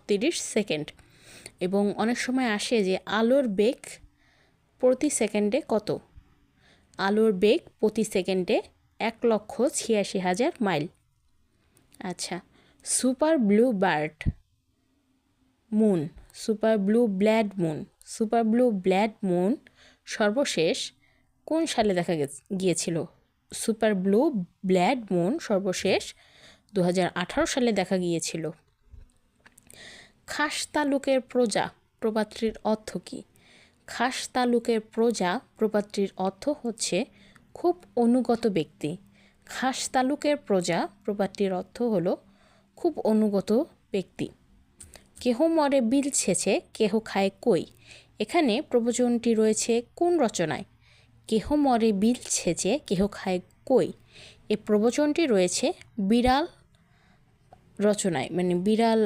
30 second. এবং অনেক সময় আসে যে আলোর বেগ প্রতি সেকেন্ডে কত? আলোর বেগ প্রতি সেকেন্ডে 1,86,000 মাইল। আচ্ছা, super blue blood moon, super blue blood moon সর্বশেষ কোন সালে দেখা গিয়েছিল? সুপার ব্লু ব্ল্যাড মুন সর্বশেষ 2018 সালে দেখা গিয়েছিল। খাস তালুকের প্রজা প্রবাদটির অর্থ কী? খাস তালুকের প্রজা প্রবাদটির অর্থ হচ্ছে খুব অনুগত ব্যক্তি। খাস তালুকের প্রজা প্রবাদটির অর্থ হলো খুব অনুগত ব্যক্তি। কেহ মরে বিল ছেঁচে কেহ খায় কই, এখানে প্রবচনটি রয়েছে কোন রচনায়? কেহ মরে বিল ছেঁচে কেহ খায় কই, এই প্রবচনটি রয়েছে বিড়াল রচনায়, মানে বিড়াল